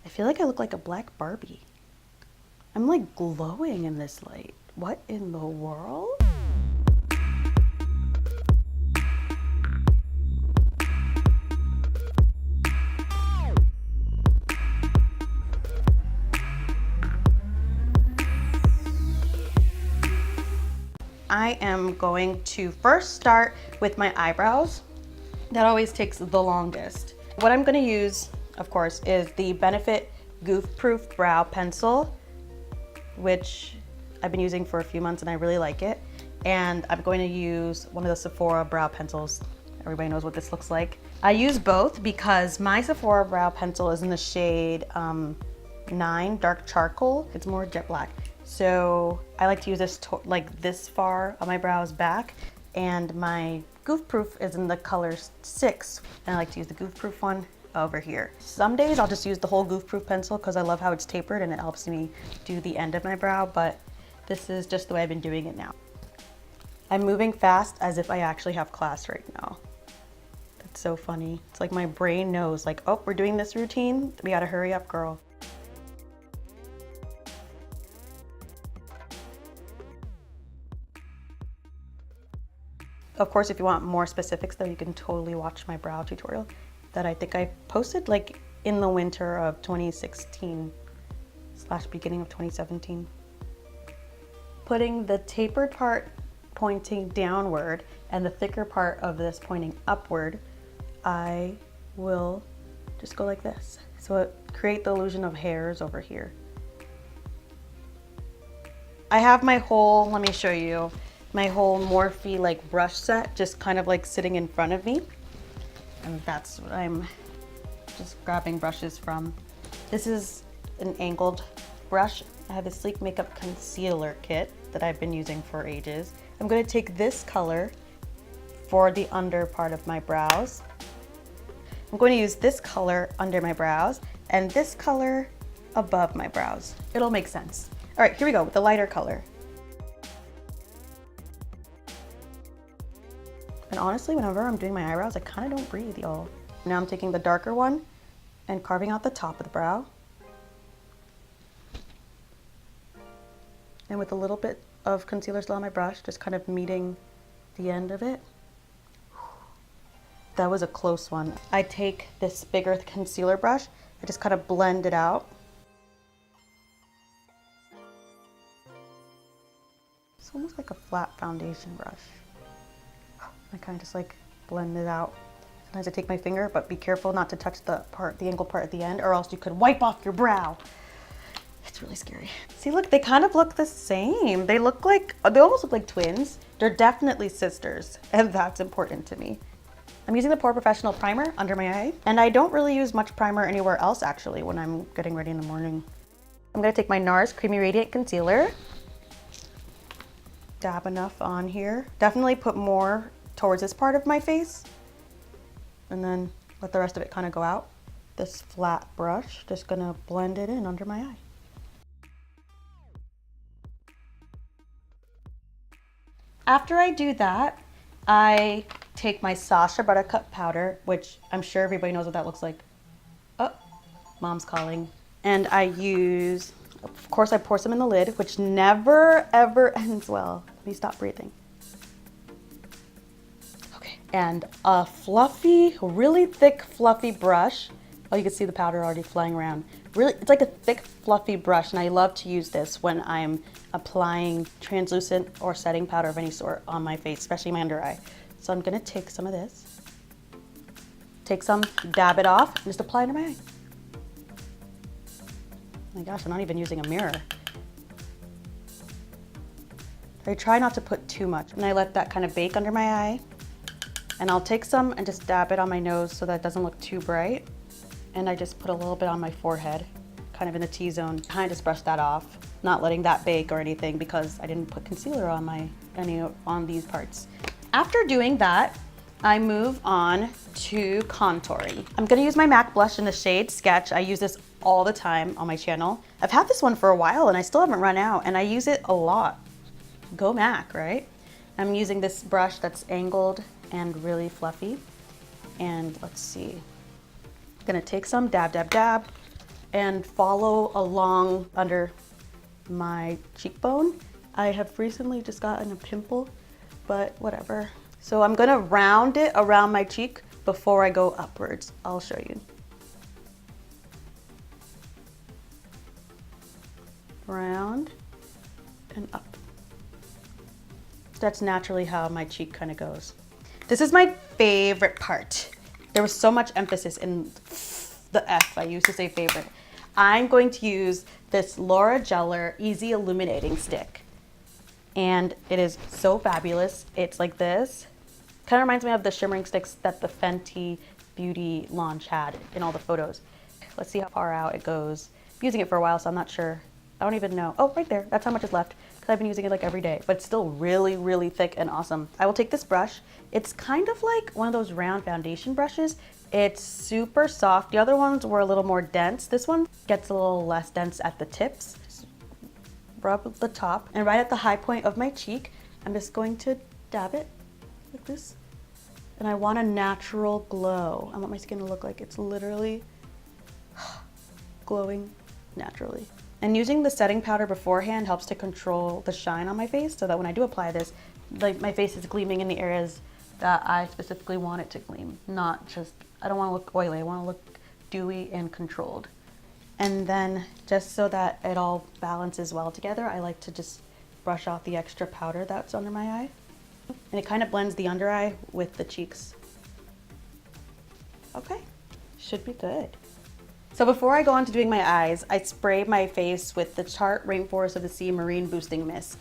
I feel like I look like a black Barbie. I'm like glowing in this light. What in the world? I am going to first start with my eyebrows. That always takes the longest. What I'm gonna use, of course, is the Benefit Goof Proof Brow Pencil, which I've been using for a few months and I really like it. And I'm going to use one of the Sephora brow pencils. Everybody knows what this looks like. I use both because my Sephora brow pencil is in the shade 9 Dark Charcoal. It's more jet black. So I like to use this like this far on my brows back, and my Goof Proof is in the color 6, and I like to use the Goof Proof one over here. Some days I'll just use the whole Goof Proof pencil because I love how it's tapered and it helps me do the end of my brow, but this is just the way I've been doing it now. I'm moving fast as if I actually have class right now. That's so funny. It's like my brain knows, like, oh, we're doing this routine. We gotta hurry up, girl. Of course, if you want more specifics though, you can totally watch my brow tutorial that I think I posted like in the winter of 2016 / beginning of 2017. Putting the tapered part pointing downward and the thicker part of this pointing upward, I will just go like this. So it create the illusion of hairs over here. I have my whole, let me show you, my whole Morphe like brush set just kind of like sitting in front of me. And that's what I'm just grabbing brushes from. This is an angled brush. I have the Sleek Makeup Concealer Kit that I've been using for ages. I'm gonna take this color for the under part of my brows. I'm going to use this color under my brows and this color above my brows. It'll make sense. All right, here we go with the lighter color. And honestly, whenever I'm doing my eyebrows, I kind of don't breathe, y'all. Now I'm taking the darker one and carving out the top of the brow. And with a little bit of concealer still on my brush, just kind of meeting the end of it. That was a close one. I take this bigger concealer brush, I just kind of blend it out. It's almost like a flat foundation brush. I kind of just like blend it out. Sometimes I take my finger, but be careful not to touch the angled part at the end, or else you could wipe off your brow. It's really scary. See, look, they kind of look the same. They almost look like twins. They're definitely sisters, and that's important to me. I'm using the Pore Professional Primer under my eye, and I don't really use much primer anywhere else actually when I'm getting ready in the morning. I'm gonna take my NARS Creamy Radiant Concealer, dab enough on here. Definitely put more towards this part of my face, and then let the rest of it kind of go out. This flat brush, just gonna blend it in under my eye. After I do that, I take my Sacha Buttercup powder, which I'm sure everybody knows what that looks like. Oh, mom's calling. And I use, of course I pour some in the lid, which never ever ends well. Let me stop breathing. Okay, and a fluffy, really thick fluffy brush. Oh, you can see the powder already flying around. Really, it's like a thick fluffy brush, and I love to use this when I'm applying translucent or setting powder of any sort on my face, especially my under eye. So I'm gonna take some of this, take some, dab it off, and just apply it under my eye. Oh my gosh, I'm not even using a mirror. I try not to put too much, and I let that kind of bake under my eye. And I'll take some and just dab it on my nose so that it doesn't look too bright. And I just put a little bit on my forehead, kind of in the T-zone. Kind of just brush that off, not letting that bake or anything because I didn't put concealer on on these parts. After doing that, I move on to contouring. I'm gonna use my MAC blush in the shade Sketch. I use this all the time on my channel. I've had this one for a while and I still haven't run out, and I use it a lot. Go MAC, right? I'm using this brush that's angled and really fluffy. And let's see. I'm gonna take some, dab, dab, dab, and follow along under my cheekbone. I have recently just gotten a pimple, but whatever. So I'm gonna round it around my cheek before I go upwards. I'll show you. Round and up. That's naturally how my cheek kind of goes. This is my favorite part. There was so much emphasis in the F I used to say favorite. I'm going to use this Laura Geller Easy Illuminating Stick. And it is so fabulous. It's like this. Kind of reminds me of the shimmering sticks that the Fenty Beauty launch had in all the photos. Let's see how far out it goes. I'm using it for a while, so I'm not sure. I don't even know. Oh, right there. That's how much is left, because I've been using it like every day, but it's still really, really thick and awesome. I will take this brush. It's kind of like one of those round foundation brushes. It's super soft. The other ones were a little more dense. This one gets a little less dense at the tips. Just rub the top, and right at the high point of my cheek, I'm just going to dab it like this. And I want a natural glow. I want my skin to look like it's literally glowing naturally. And using the setting powder beforehand helps to control the shine on my face, so that when I do apply this, like, my face is gleaming in the areas that I specifically want it to gleam. Not just, I don't want to look oily, I want to look dewy and controlled. And then just so that it all balances well together, I like to just brush off the extra powder that's under my eye. And it kind of blends the under eye with the cheeks. Okay, should be good. So before I go on to doing my eyes, I spray my face with the Tarte Rainforest of the Sea Marine Boosting Mist.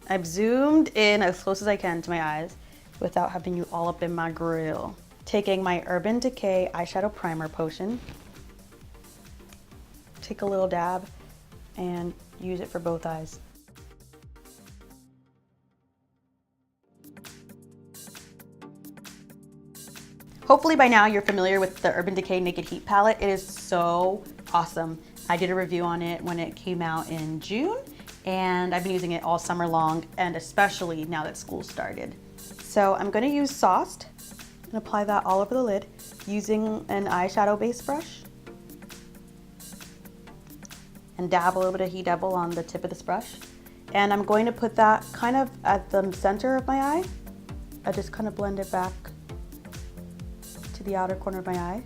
I've zoomed in as close as I can to my eyes without having you all up in my grill. Taking my Urban Decay Eyeshadow Primer Potion. Take a little dab and use it for both eyes. Hopefully by now you're familiar with the Urban Decay Naked Heat palette. It is so awesome. I did a review on it when it came out in June, and I've been using it all summer long, and especially now that school started. So I'm gonna use Sauced and apply that all over the lid using an eyeshadow base brush. And dab a little bit of Heat Devil on the tip of this brush. And I'm going to put that kind of at the center of my eye. I just kind of blend it back to the outer corner of my eye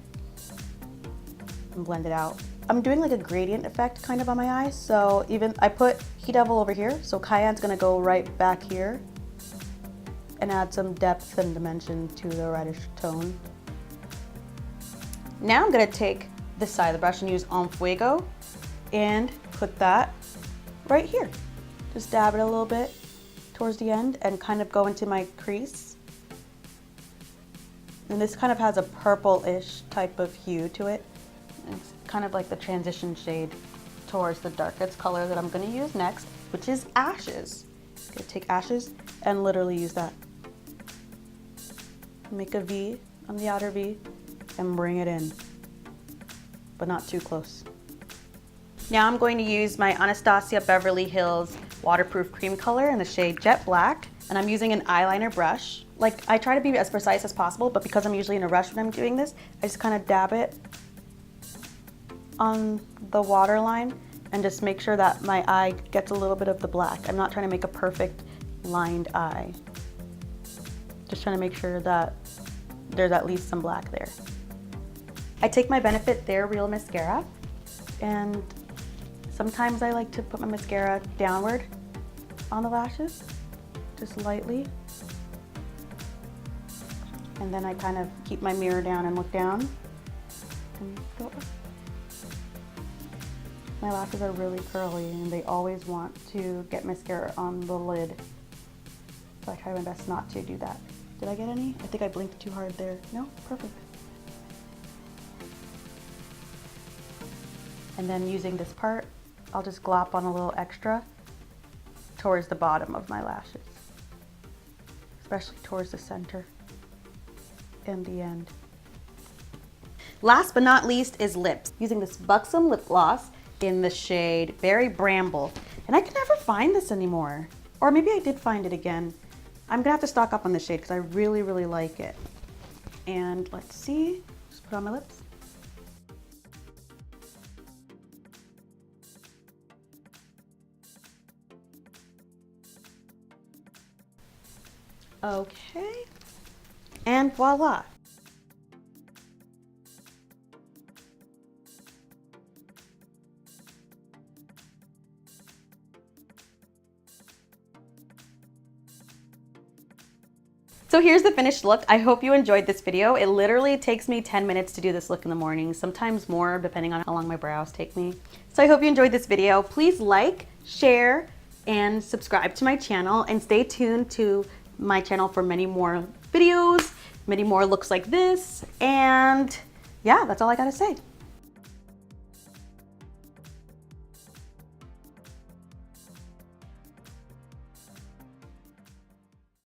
and blend it out. I'm doing like a gradient effect kind of on my eye, so even I put Heat Devil over here, so Cayenne's gonna go right back here and add some depth and dimension to the reddish tone. Now I'm gonna take this side of the brush and use En Fuego and put that right here. Just dab it a little bit towards the end and kind of go into my crease. And this kind of has a purple-ish type of hue to it. It's kind of like the transition shade towards the darkest color that I'm gonna use next, which is Ashes. I'm gonna take Ashes and literally use that. Make a V on the outer V and bring it in, but not too close. Now I'm going to use my Anastasia Beverly Hills Waterproof Cream Color in the shade Jet Black, and I'm using an eyeliner brush. Like, I try to be as precise as possible, but because I'm usually in a rush when I'm doing this, I just kind of dab it on the waterline and just make sure that my eye gets a little bit of the black. I'm not trying to make a perfect lined eye. Just trying to make sure that there's at least some black there. I take my Benefit They're Real mascara, and sometimes I like to put my mascara downward on the lashes, just lightly. And then I kind of keep my mirror down and look down and go up. My lashes are really curly and they always want to get mascara on the lid. So I try my best not to do that. Did I get any? I think I blinked too hard there. No? Perfect. And then using this part, I'll just glop on a little extra towards the bottom of my lashes, especially towards the center and the end. Last but not least is lips. Using this Buxom lip gloss in the shade Berry Bramble. And I can never find this anymore. Or maybe I did find it again. I'm gonna have to stock up on this shade because I really, really like it. And let's see, just put it on my lips. Okay, and voila. So here's the finished look. I hope you enjoyed this video. It literally takes me 10 minutes to do this look in the morning, sometimes more depending on how long my brows take me. So I hope you enjoyed this video. Please like, share, and subscribe to my channel, and stay tuned to my channel for many more videos, many more looks like this. And yeah, that's all I gotta say.